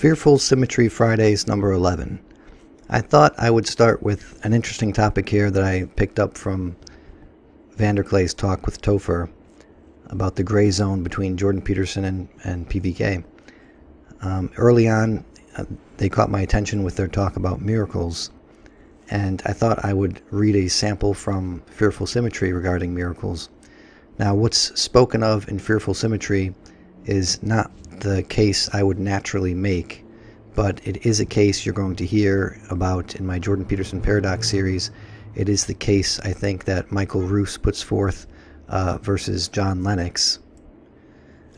Fearful Symmetry Fridays number 11. I thought I would start with an interesting topic here that I picked up from Vanderklay's talk with Topher about the gray zone between Jordan Peterson and PVK. Early on, they caught my attention with their talk about miracles, and I thought I would read a sample from Fearful Symmetry regarding miracles. Now, what's spoken of in Fearful Symmetry is not the case I would naturally make, but it is a case you're going to hear about in my Jordan Peterson Paradox series. It is the case, I think, that Michael Roos puts forth versus John Lennox.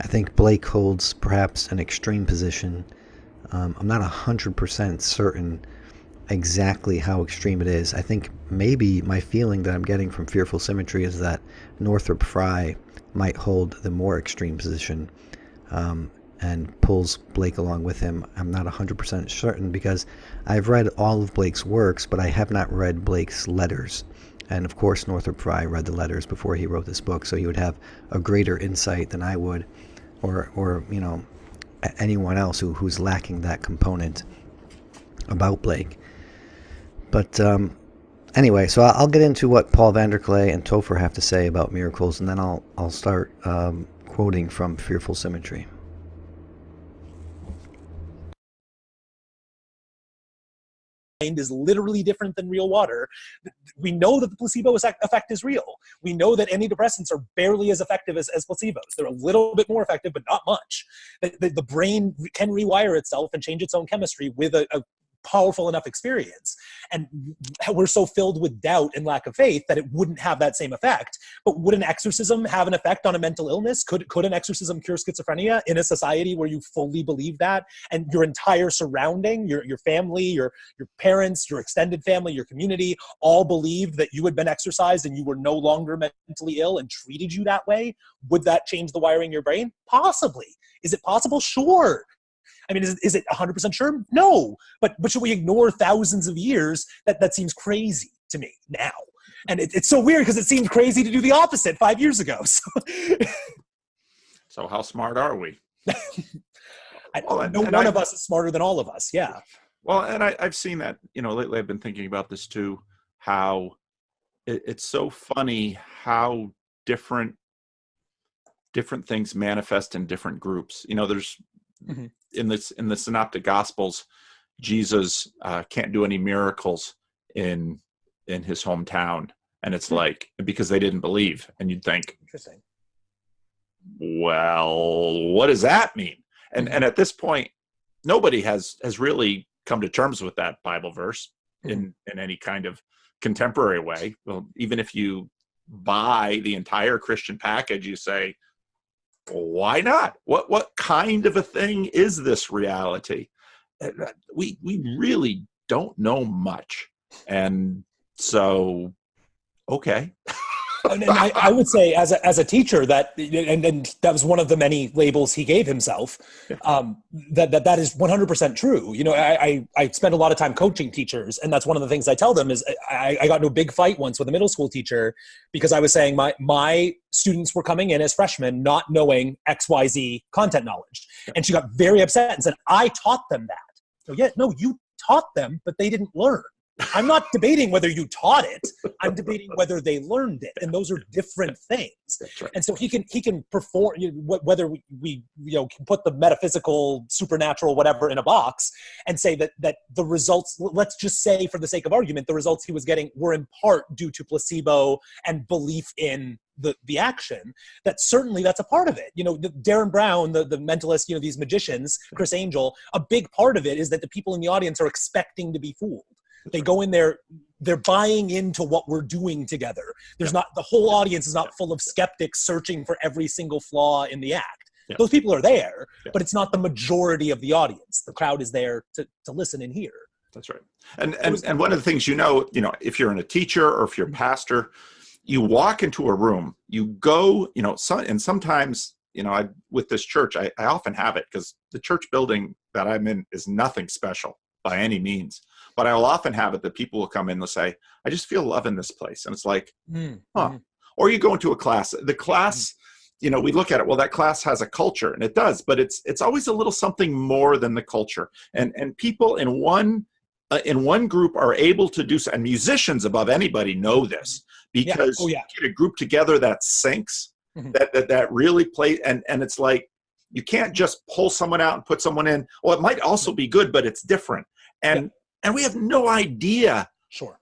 I think Blake holds perhaps an extreme position. I'm not 100% certain exactly how extreme it is. I think maybe my feeling that I'm getting from Fearful Symmetry is that Northrop Frye might hold the more extreme position and pulls Blake along with him. I'm not 100% certain because I've read all of Blake's works, but I have not read Blake's letters. And of course, Northrop Frye read the letters before he wrote this book, so he would have a greater insight than I would, or you know, anyone else who's lacking that component about Blake. But anyway, so I'll get into what Paul Vanderklay and Topher have to say about miracles, and then I'll start quoting from Fearful Symmetry. Is literally different than real water. We know that the placebo effect is real. We know that antidepressants are barely as effective as placebos. They're a little bit more effective, but not much. The brain can rewire itself and change its own chemistry with a powerful enough experience. And we're so filled with doubt and lack of faith that it wouldn't have that same effect. But would an exorcism have an effect on a mental illness? Could an exorcism cure schizophrenia in a society where you fully believe that, and your entire surrounding, your family, your parents, your extended family, your community, all believed that you had been exorcised and you were no longer mentally ill and treated you that way? Would that change the wiring of your brain? Possibly. Is it possible? Sure. I mean, is it 100% sure? No. But should we ignore thousands of years? That seems crazy to me now. And it's so weird because it seemed crazy to do the opposite 5 years ago. So how smart are we? One of us is smarter than all of us. Yeah. Well, and I've seen that, lately I've been thinking about this too, how it's so funny how different things manifest in different groups. There's, mm-hmm. in the Synoptic Gospels, Jesus can't do any miracles in his hometown, and it's like because they didn't believe. And you'd think, interesting. Well, what does that mean? And at this point, nobody has really come to terms with that Bible verse in any kind of contemporary way. Well, even if you buy the entire Christian package, you say, why not? What kind of a thing is this reality? We really don't know much. And so, okay. And I would say as a teacher that that was one of the many labels he gave himself, that is 100% true. I spend a lot of time coaching teachers, and that's one of the things I tell them is I got into a big fight once with a middle school teacher because I was saying my students were coming in as freshmen not knowing XYZ content knowledge. And she got very upset and said, I taught them that. So yeah, no, you taught them, but they didn't learn. I'm not debating whether you taught it. I'm debating whether they learned it, and those are different things. That's right. And so he can perform, whether we can put the metaphysical, supernatural, whatever in a box and say that the results. Let's just say, for the sake of argument, the results he was getting were in part due to placebo and belief in the action. That's a part of it. Darren Brown, the mentalist, these magicians, Chris Angel. A big part of it is that the people in the audience are expecting to be fooled. They go in there, they're buying into what we're doing together. The whole audience is not full of skeptics searching for every single flaw in the act. Yeah. Those people are there, but it's not the majority of the audience. The crowd is there to listen and hear. That's right. And one of the things, if you're a teacher or if you're a pastor, you walk into a room, you go, and sometimes, with this church, I often have it because the church building that I'm in is nothing special by any means. But I'll often have it that people will come in and they'll say, I just feel love in this place. And it's like, huh. Or you go into a class. The class, we look at it, well, that class has a culture, and it does, but it's always a little something more than the culture. And people in one group are able to do so, and musicians above anybody know this, because you get a group together that syncs, that really plays, and it's like, you can't just pull someone out and put someone in. Well, it might also be good, but it's different. And we have no idea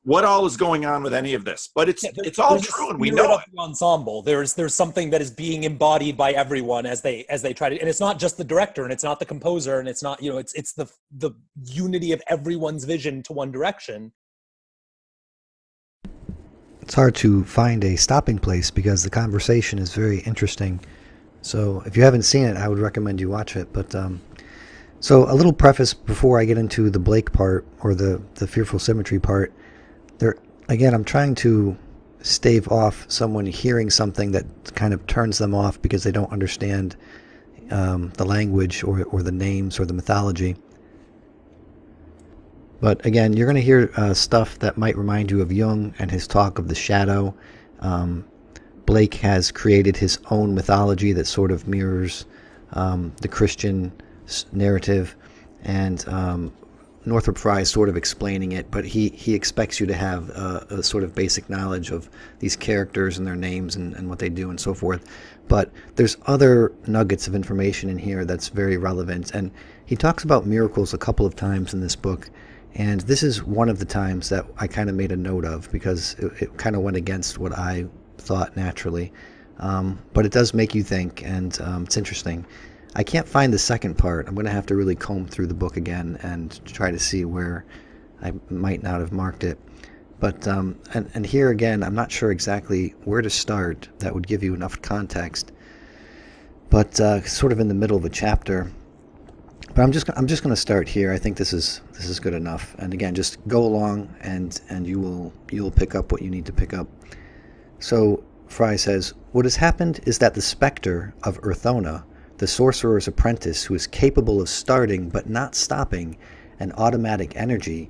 what all is going on with any of this, but it's all true, and we know it. The ensemble, there's something that is being embodied by everyone as they try to, and it's not just the director, and it's not the composer, and it's not, it's the unity of everyone's vision to one direction. It's hard to find a stopping place because the conversation is very interesting. So if you haven't seen it, I would recommend you watch it. But so a little preface before I get into the Blake part, or the fearful symmetry part. There again, I'm trying to stave off someone hearing something that kind of turns them off because they don't understand the language or the names or the mythology. But again, you're going to hear stuff that might remind you of Jung and his talk of the shadow. Blake has created his own mythology that sort of mirrors the Christian narrative, and Northrop Frye is sort of explaining it, but he expects you to have a sort of basic knowledge of these characters and their names and what they do and so forth. But there's other nuggets of information in here that's very relevant, and he talks about miracles a couple of times in this book, and this is one of the times that I kind of made a note of because it kind of went against what I thought naturally, but it does make you think, and it's interesting. I can't find the second part. I'm going to have to really comb through the book again and try to see where I might not have marked it. But and here again, I'm not sure exactly where to start that would give you enough context. But sort of in the middle of a chapter. But I'm just going to start here. I think this is good enough. And again, just go along, and you will pick up what you need to pick up. So Frye says, what has happened is that the specter of Urthona, the sorcerer's apprentice who is capable of starting but not stopping an automatic energy,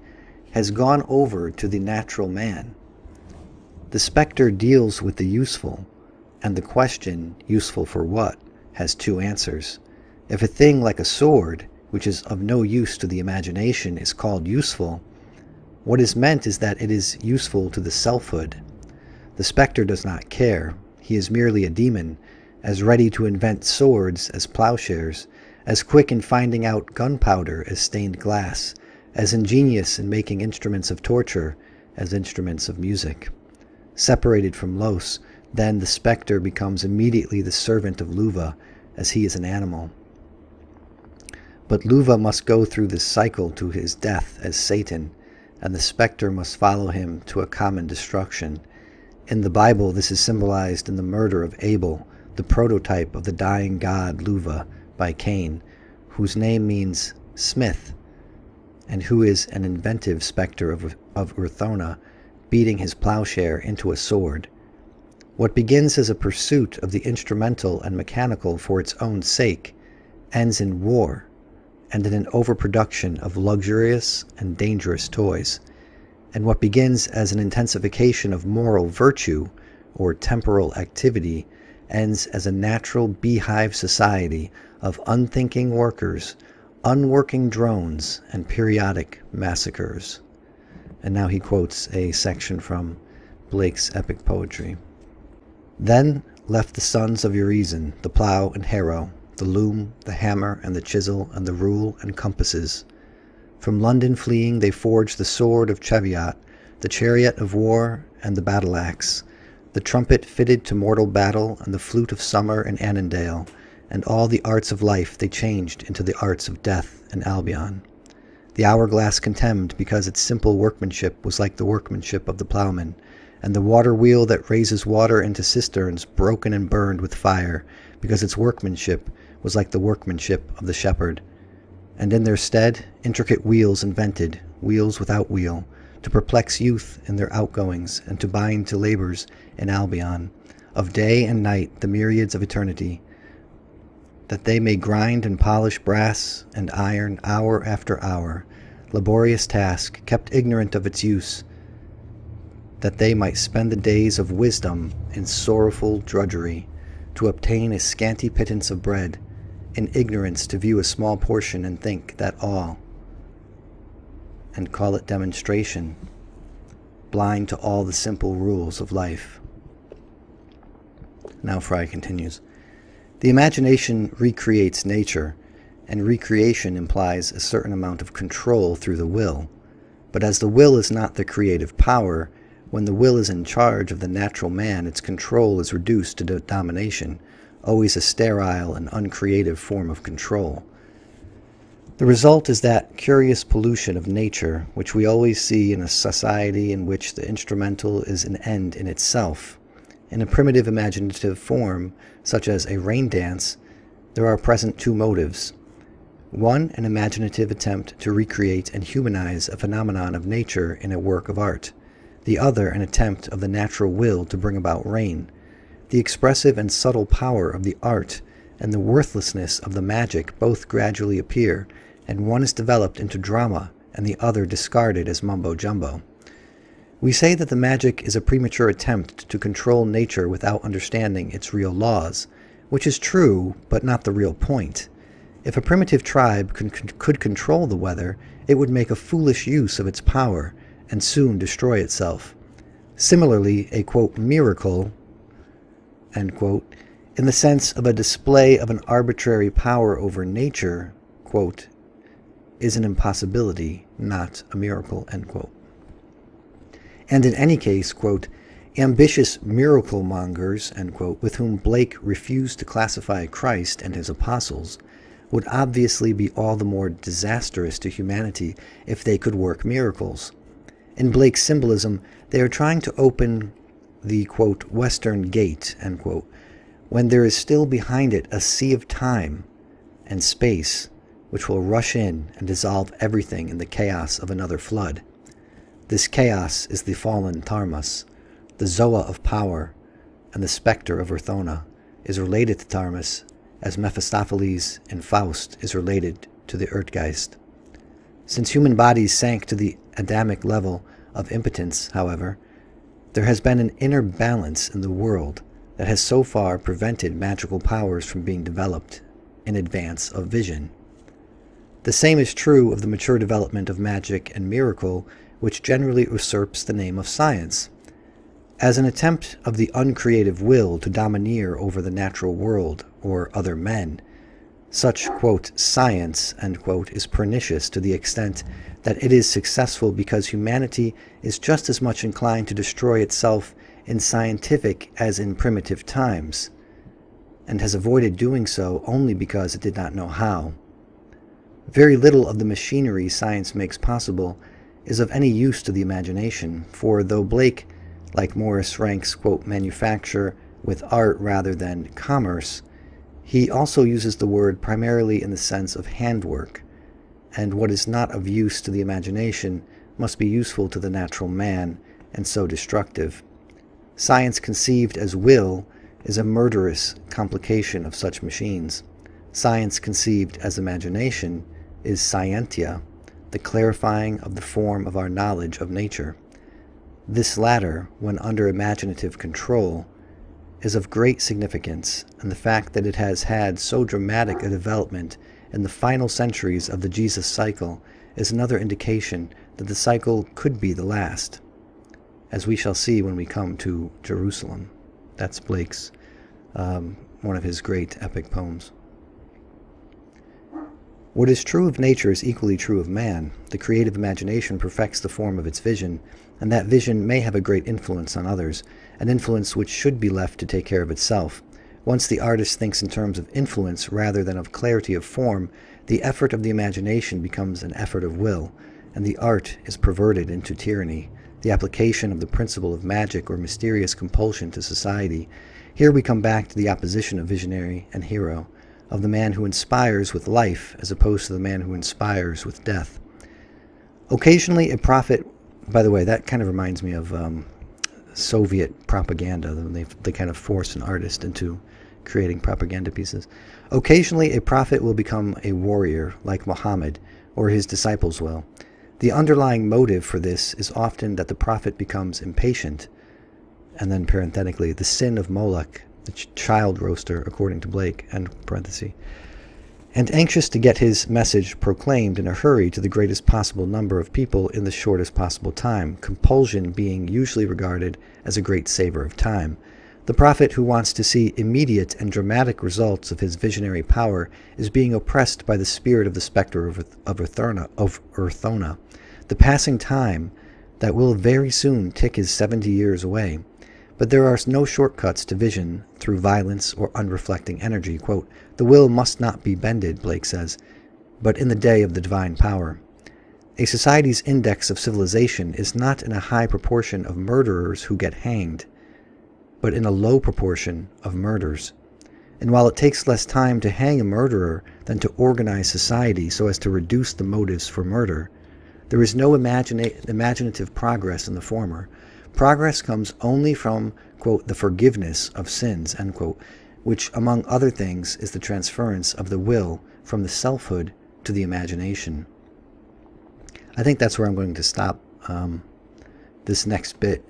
has gone over to the natural man. The specter deals with the useful, and the question, useful for what, has two answers. If a thing like a sword, which is of no use to the imagination, is called useful, what is meant is that it is useful to the selfhood. The specter does not care. He is merely a demon, as ready to invent swords as plowshares, as quick in finding out gunpowder as stained glass, as ingenious in making instruments of torture as instruments of music. Separated from Los, then the specter becomes immediately the servant of Luva, as he is an animal. But Luva must go through this cycle to his death as Satan, and the specter must follow him to a common destruction. In the Bible, this is symbolized in the murder of Abel, the prototype of the dying god Luva, by Cain, whose name means smith, and who is an inventive specter of Urthona, beating his plowshare into a sword. What begins as a pursuit of the instrumental and mechanical for its own sake ends in war, and in an overproduction of luxurious and dangerous toys. And what begins as an intensification of moral virtue or temporal activity ends as a natural beehive society of unthinking workers, unworking drones, and periodic massacres. And now he quotes a section from Blake's epic poetry. Then left the sons of Urizen, the plough and harrow, the loom, the hammer, and the chisel, and the rule and compasses. From London fleeing, they forged the sword of Cheviot, the chariot of war, and the battle-axe, the trumpet fitted to mortal battle, and the flute of summer in Annandale, and all the arts of life they changed into the arts of death in Albion. The hourglass contemned because its simple workmanship was like the workmanship of the ploughman, and the water wheel that raises water into cisterns broken and burned with fire, because its workmanship was like the workmanship of the shepherd. And in their stead, intricate wheels invented, wheels without wheel, to perplex youth in their outgoings, and to bind to labors in Albion, of day and night the myriads of eternity, that they may grind and polish brass and iron hour after hour, laborious task, kept ignorant of its use, that they might spend the days of wisdom in sorrowful drudgery, to obtain a scanty pittance of bread, in ignorance to view a small portion and think that all, and call it demonstration, blind to all the simple rules of life. Now Frye continues. The imagination recreates nature, and recreation implies a certain amount of control through the will. But as the will is not the creative power, when the will is in charge of the natural man, its control is reduced to domination, always a sterile and uncreative form of control. The result is that curious pollution of nature, which we always see in a society in which the instrumental is an end in itself. In a primitive imaginative form, such as a rain dance, there are present two motives. One, an imaginative attempt to recreate and humanize a phenomenon of nature in a work of art. The other, an attempt of the natural will to bring about rain. The expressive and subtle power of the art and the worthlessness of the magic both gradually appear, and one is developed into drama and the other discarded as mumbo-jumbo. We say that the magic is a premature attempt to control nature without understanding its real laws, which is true, but not the real point. If a primitive tribe could control the weather, it would make a foolish use of its power and soon destroy itself. Similarly, a, quote, miracle, end quote, in the sense of a display of an arbitrary power over nature, quote, is an impossibility, not a miracle, end quote. And in any case, quote, ambitious miracle mongers, end quote, with whom Blake refused to classify Christ and his apostles, would obviously be all the more disastrous to humanity if they could work miracles. In Blake's symbolism, they are trying to open the, quote, western gate, end quote, when there is still behind it a sea of time and space which will rush in and dissolve everything in the chaos of another flood. This chaos is the fallen Tharmas, the Zoa of power, and the specter of Urthona is related to Tharmas as Mephistopheles in Faust is related to the Erdgeist. Since human bodies sank to the Adamic level of impotence, however, there has been an inner balance in the world that has so far prevented magical powers from being developed in advance of vision. The same is true of the mature development of magic and miracle, which generally usurps the name of science. As an attempt of the uncreative will to domineer over the natural world or other men, such, quote, science, end quote, is pernicious to the extent that it is successful because humanity is just as much inclined to destroy itself in scientific as in primitive times, and has avoided doing so only because it did not know how. Very little of the machinery science makes possible is of any use to the imagination, for though Blake, like Morris, ranks, quote, manufacture with art rather than commerce, he also uses the word primarily in the sense of handwork, and what is not of use to the imagination must be useful to the natural man, and so destructive. Science conceived as will is a murderous complication of such machines. Science conceived as imagination is scientia, the clarifying of the form of our knowledge of nature. This latter, when under imaginative control, is of great significance, and the fact that it has had so dramatic a development in the final centuries of the Jesus cycle is another indication that the cycle could be the last, as we shall see when we come to Jerusalem. That's Blake's, one of his great epic poems. What is true of nature is equally true of man. The creative imagination perfects the form of its vision, and that vision may have a great influence on others, an influence which should be left to take care of itself. Once the artist thinks in terms of influence rather than of clarity of form, the effort of the imagination becomes an effort of will, and the art is perverted into tyranny, the application of the principle of magic or mysterious compulsion to society. Here we come back to the opposition of visionary and hero, of the man who inspires with life as opposed to the man who inspires with death. Occasionally a prophet, by the way, that kind of reminds me of Soviet propaganda. They kind of force an artist into creating propaganda pieces. Occasionally a prophet will become a warrior like Muhammad, or his disciples will. The underlying motive for this is often that the prophet becomes impatient, and then parenthetically, the sin of Moloch the child roaster, according to Blake, end parenthesis. And anxious to get his message proclaimed in a hurry to the greatest possible number of people in the shortest possible time, compulsion being usually regarded as a great saver of time. The prophet who wants to see immediate and dramatic results of his visionary power is being oppressed by the spirit of the specter of Urthona, the passing time that will very soon tick his 70 years away. But there are no shortcuts to vision through violence or unreflecting energy. Quote, "The will must not be bended," Blake says, "but in the day of the divine power. A society's index of civilization is not in a high proportion of murderers who get hanged, but in a low proportion of murders. And while it takes less time to hang a murderer than to organize society so as to reduce the motives for murder, there is no imaginative progress in the former. Progress comes only from, quote, the forgiveness of sins, end quote, which, among other things, is the transference of the will from the selfhood to the imagination." I think that's where I'm going to stop. This next bit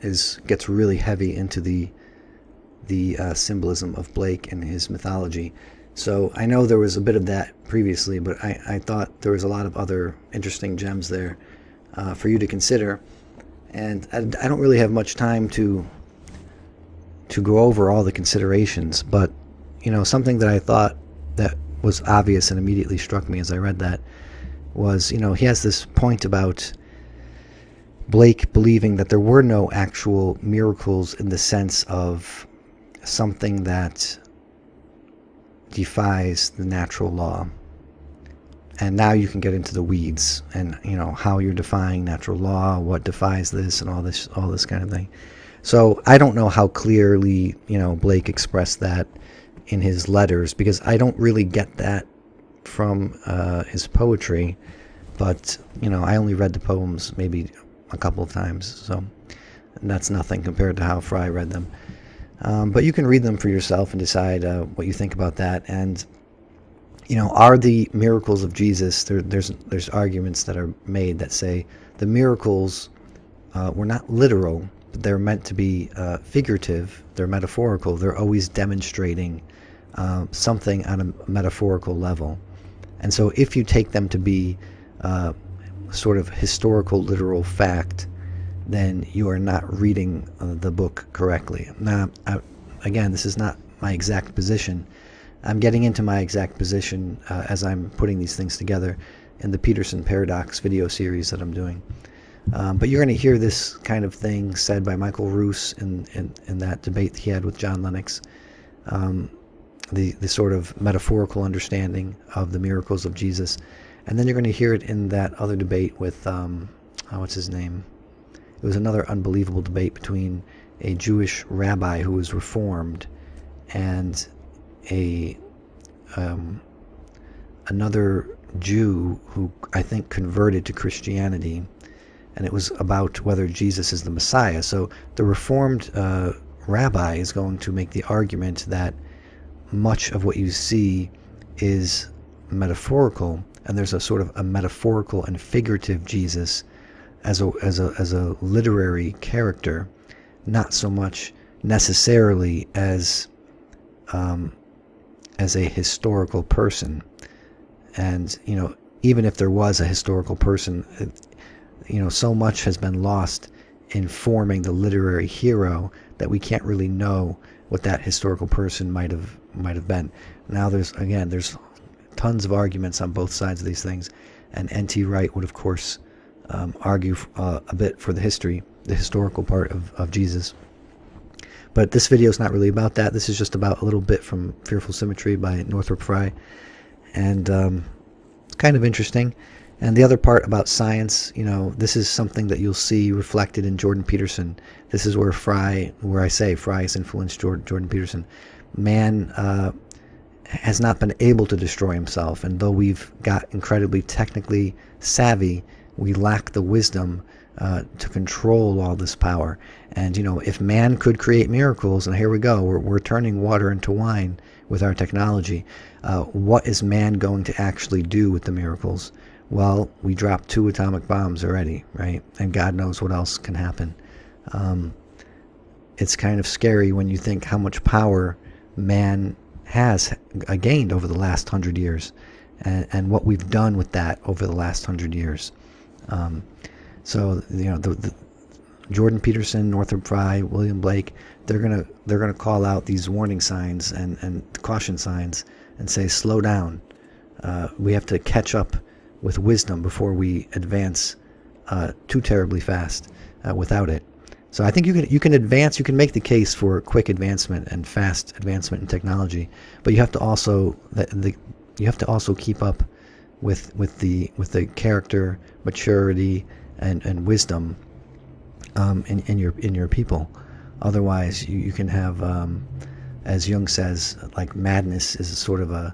gets really heavy into the symbolism of Blake and his mythology. So I know there was a bit of that previously, but I thought there was a lot of other interesting gems there for you to consider. And I don't really have much time to go over all the considerations, but something that I thought that was obvious and immediately struck me as I read that was, he has this point about Blake believing that there were no actual miracles in the sense of something that defies the natural law. And now you can get into the weeds and, how you're defying natural law, what defies this and all this kind of thing. So I don't know how clearly, Blake expressed that in his letters, because I don't really get that from his poetry. But, I only read the poems maybe a couple of times. So that's nothing compared to how Frye read them. But you can read them for yourself and decide what you think about that. And are the miracles of Jesus, there's arguments that are made that say the miracles were not literal, but they're meant to be figurative, they're metaphorical, they're always demonstrating something on a metaphorical level. And so if you take them to be sort of historical, literal fact, then you are not reading the book correctly. Now, again, this is not my exact position. I'm getting into my exact position as I'm putting these things together in the Peterson Paradox video series that I'm doing. But you're going to hear this kind of thing said by Michael Roos in that debate he had with John Lennox, the sort of metaphorical understanding of the miracles of Jesus. And then you're going to hear it in that other debate with, what's his name? It was another unbelievable debate between a Jewish rabbi who was Reformed and another Jew who I think converted to Christianity, and it was about whether Jesus is the Messiah. So the Reformed rabbi is going to make the argument that much of what you see is metaphorical, and there's a sort of a metaphorical and figurative Jesus as a literary character, not so much necessarily as a historical person. And even if there was a historical person, so much has been lost in forming the literary hero that we can't really know what that historical person might have been. Now there's tons of arguments on both sides of these things, and N.T. Wright would of course argue a bit for the historical part of Jesus. But this video is not really about that. This is just about a little bit from Fearful Symmetry by Northrop Frye, and kind of interesting. And the other part about science, this is something that you'll see reflected in Jordan Peterson. This is where I say Frye has influenced Jordan Peterson. Man has not been able to destroy himself, and though we've got incredibly technically savvy, we lack the wisdom to control all this power. And if man could create miracles, and here we go, we're turning water into wine with our technology, what is man going to actually do with the miracles? Well, we dropped 2 atomic bombs already, right? And God knows what else can happen. It's kind of scary when you think how much power man has gained over the last 100 years, and what we've done with that over the last 100 years. So the Jordan Peterson, Northrop, Frye, William Blake, they're gonna call out these warning signs and caution signs and say, slow down. We have to catch up with wisdom before we advance too terribly fast without it. So I think you can advance. You can make the case for quick advancement and fast advancement in technology, but you have to also keep up with the character, maturity, and wisdom in your people. Otherwise, you can have, as Jung says, like madness is a sort of a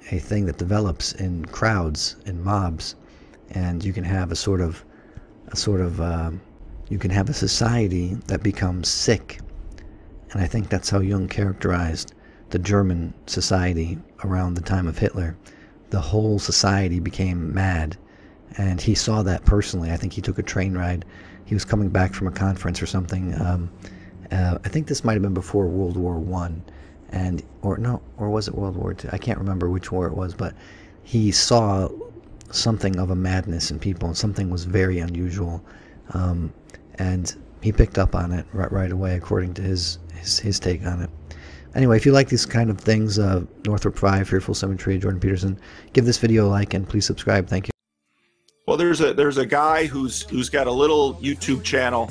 thing that develops in crowds, in mobs, and you can have a society that becomes sick. And I think that's how Jung characterized the German society around the time of Hitler. The whole society became mad, and he saw that personally. I think he took a train ride. He was coming back from a conference or something. I think this might have been before World War I, or was it World War II? I can't remember which war it was, but he saw something of a madness in people, and something was very unusual, and he picked up on it right away, according to his take on it. Anyway, if you like these kind of things, Northrop, Frye, Fearful Symmetry, Jordan Peterson, give this video a like and please subscribe. Thank you. Well, there's a guy who's got a little YouTube channel,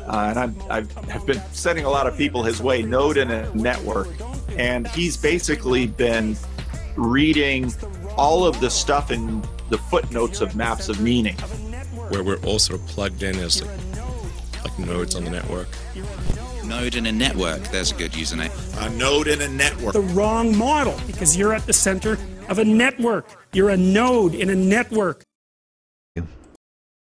and I've been sending a lot of people his way, Node in a Network, and he's basically been reading all of the stuff in the footnotes of Maps of Meaning, where we're all sort of plugged in as like nodes on the network. Node in a network, there's a good username. A node in a network. The wrong model, because you're at the center of a network. You're a node in a network.